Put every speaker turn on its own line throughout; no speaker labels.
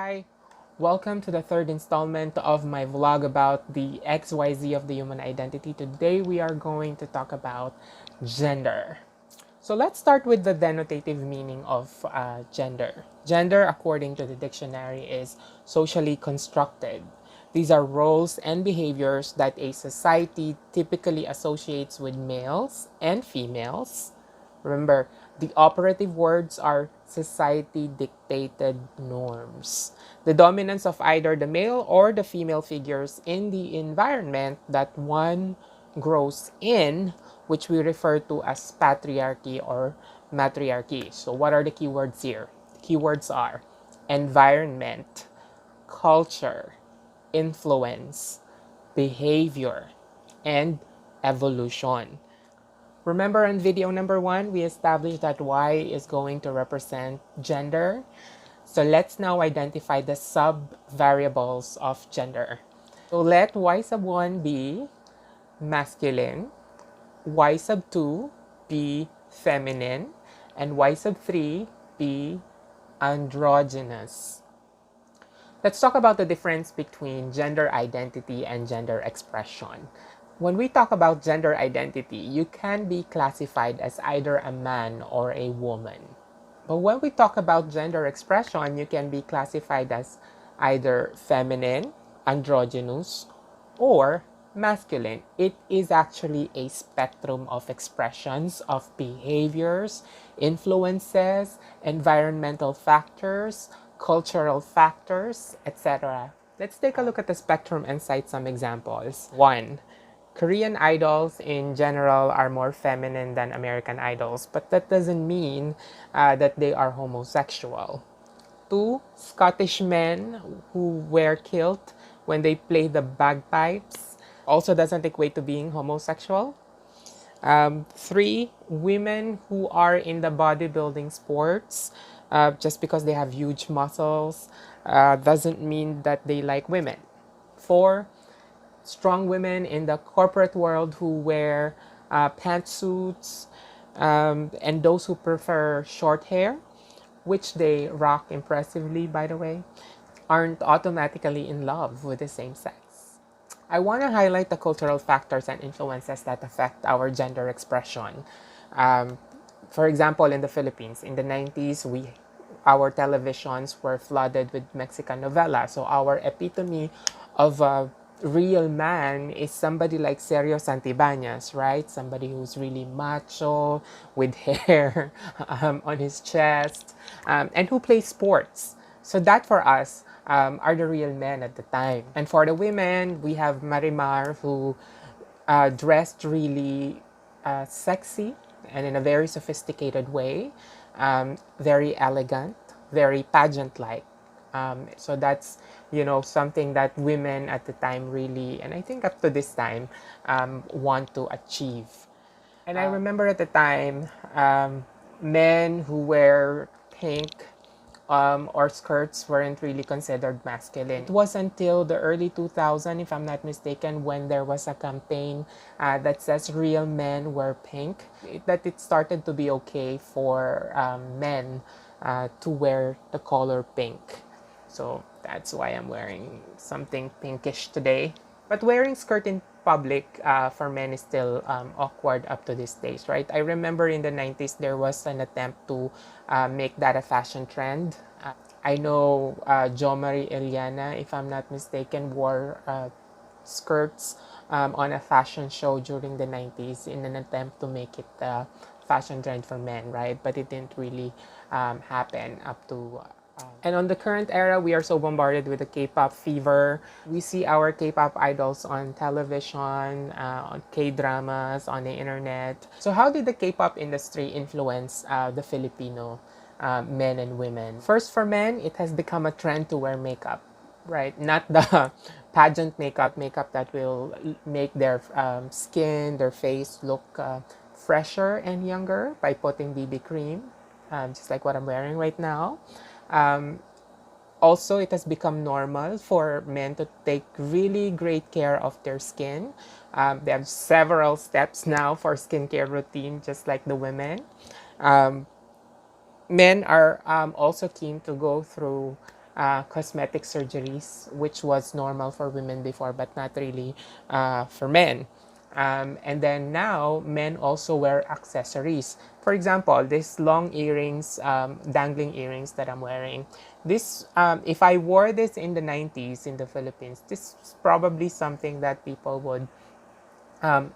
Hi, welcome to the third installment of my vlog about the XYZ of the human identity. Today we are going to talk about gender. So let's start with the denotative meaning of gender. Gender, according to the dictionary, is socially constructed. These are roles and behaviors that a society typically associates with males and females. Remember, the operative words are society dictated norms. The dominance of either the male or the female figures in the environment that one grows in, which we refer to as patriarchy or matriarchy. So, what are the keywords here? The keywords are environment, culture, influence, behavior, and evolution. Remember in video number 1, we established that Y is going to represent gender. So let's now identify the sub-variables of gender. So let Y sub 1 be masculine, Y sub 2 be feminine, and Y sub 3 be androgynous. Let's talk about the difference between gender identity and gender expression. When we talk about gender identity, you can be classified as either a man or a woman. But when we talk about gender expression, you can be classified as either feminine, androgynous, or masculine. It is actually a spectrum of expressions of behaviors, influences, environmental factors, cultural factors, etc. Let's take a look at the spectrum and cite some examples. 1. Korean idols in general are more feminine than American idols, but that doesn't mean that they are homosexual. 2. Scottish men who wear kilt when they play the bagpipes also doesn't equate to being homosexual. 3. Women who are in the bodybuilding sports, just because they have huge muscles, doesn't mean that they like women. 4. Strong women in the corporate world who wear pantsuits, and those who prefer short hair, which they rock impressively, by the way, aren't automatically in love with the same sex. I want to highlight the cultural factors and influences that affect our gender expression. Um, for example, in the Philippines, in the 90s, our televisions were flooded with Mexican novela. So our epitome of a real man is somebody like Sergio Santibañez, right? Somebody who's really macho with hair on his chest, and who plays sports. So that for us are the real men at the time. And for the women, we have Marimar, who dressed really sexy and in a very sophisticated way, very elegant, very pageant-like. So that's, something that women at the time really, and I think up to this time, want to achieve. And I remember at the time, men who wear pink or skirts weren't really considered masculine. It was until the early 2000s, if I'm not mistaken, when there was a campaign that says real men wear pink, that it started to be okay for men to wear the color pink. So that's why I'm wearing something pinkish today. But wearing skirt in public for men is still awkward up to this days, right? I remember in the 90s there was an attempt to make that a fashion trend. I know Jo Marie Eliana, if I'm not mistaken, wore skirts on a fashion show during the 90s in an attempt to make it a fashion trend for men, right? But it didn't really happen up to and on the current era, we are so bombarded with the K-pop fever. We see our K-pop idols on television, on K-dramas, on the internet. So how did the K-pop industry influence the Filipino men and women? First, for men, it has become a trend to wear makeup, right? Not the pageant makeup that will make their skin, their face look fresher and younger by putting BB cream, just like what I'm wearing right now. Also, it has become normal for men to take really great care of their skin. They have several steps now for skincare routine, just like the women. Men are also keen to go through cosmetic surgeries, which was normal for women before, but not really for men. And then now, men also wear accessories. For example, these long earrings, dangling earrings that I'm wearing. This, if I wore this in the 90s in the Philippines, this is probably something that people would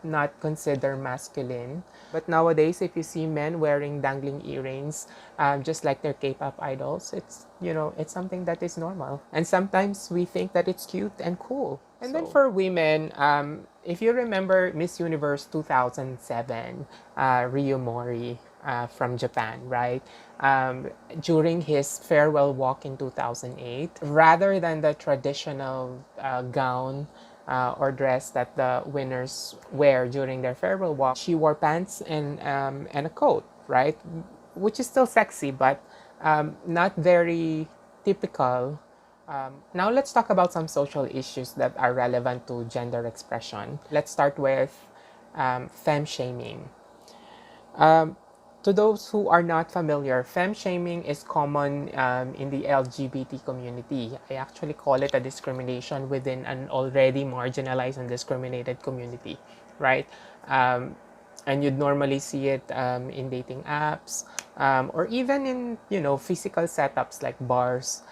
not consider masculine. But nowadays, if you see men wearing dangling earrings, just like their K-pop idols, it's, you know, it's something that is normal. And sometimes we think that it's cute and cool. And then for women, if you remember Miss Universe 2007, Ryo Mori from Japan, right? During his farewell walk in 2008, rather than the traditional gown or dress that the winners wear during their farewell walk, she wore pants and a coat, right? Which is still sexy, but not very typical. Now let's talk about some social issues that are relevant to gender expression. Let's start with femme shaming. To those who are not familiar, femme shaming is common in the LGBT community. I actually call it a discrimination within an already marginalized and discriminated community, right? And you'd normally see it in dating apps or even in, you know, physical setups like bars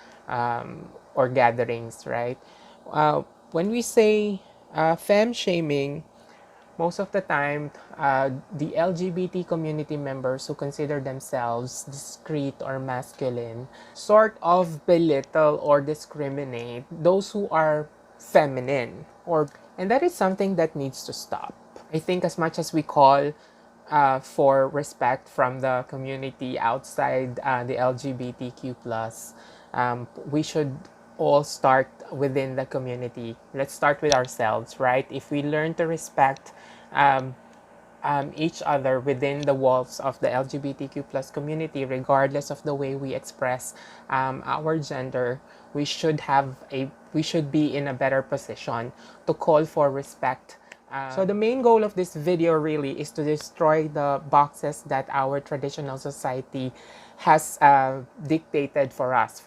or gatherings, right? When we say femme shaming, most of the time, the LGBT community members who consider themselves discreet or masculine sort of belittle or discriminate those who are feminine, and that is something that needs to stop. I think as much as we call for respect from the community outside the LGBTQ plus, we should all start within the community. Let's start with ourselves, right? If we learn to respect um, each other within the walls of the LGBTQ plus community, regardless of the way we express our gender, we should be in a better position to call for respect. So the main goal of this video really is to destroy the boxes that our traditional society has dictated for us.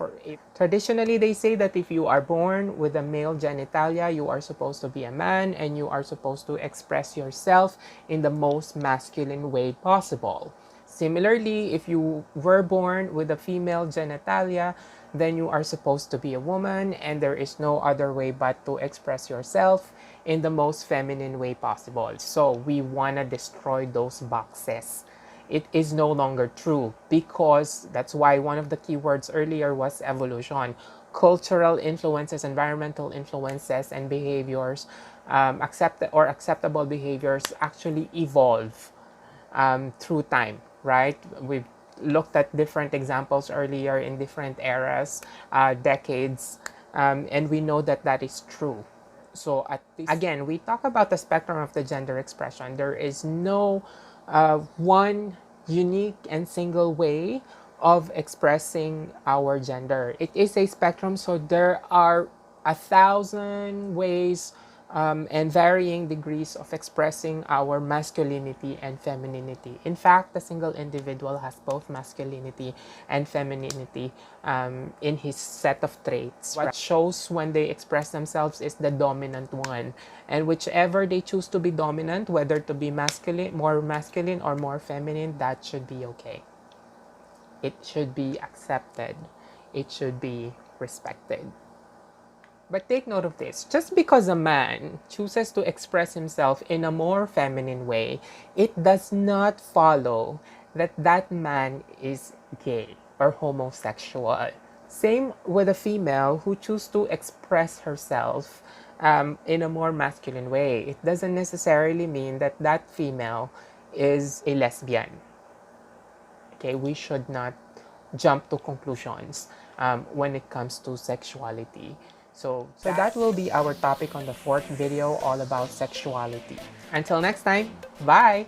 Traditionally, they say that if you are born with a male genitalia, you are supposed to be a man and you are supposed to express yourself in the most masculine way possible. Similarly, if you were born with a female genitalia, then you are supposed to be a woman and there is no other way but to express yourself in the most feminine way possible. So we want to destroy those boxes. It is no longer true because that's why one of the keywords earlier was evolution. Cultural influences, environmental influences, and behaviors, acceptable behaviors actually evolve through time, right? We've looked at different examples earlier in different eras, decades, and we know that that is true. So again, we talk about the spectrum of the gender expression. There is no one unique and single way of expressing our gender. It is a spectrum, so there are 1,000 ways and varying degrees of expressing our masculinity and femininity. In fact, the single individual has both masculinity and femininity in his set of traits. What shows when they express themselves is the dominant one. And whichever they choose to be dominant, whether to be masculine, more masculine or more feminine, that should be okay. It should be accepted. It should be respected. But take note of this, just because a man chooses to express himself in a more feminine way, it does not follow that that man is gay or homosexual. Same with a female who chooses to express herself in a more masculine way. It doesn't necessarily mean that that female is a lesbian. Okay, we should not jump to conclusions when it comes to sexuality. So that will be our topic on the fourth video, all about sexuality. Until next time, bye!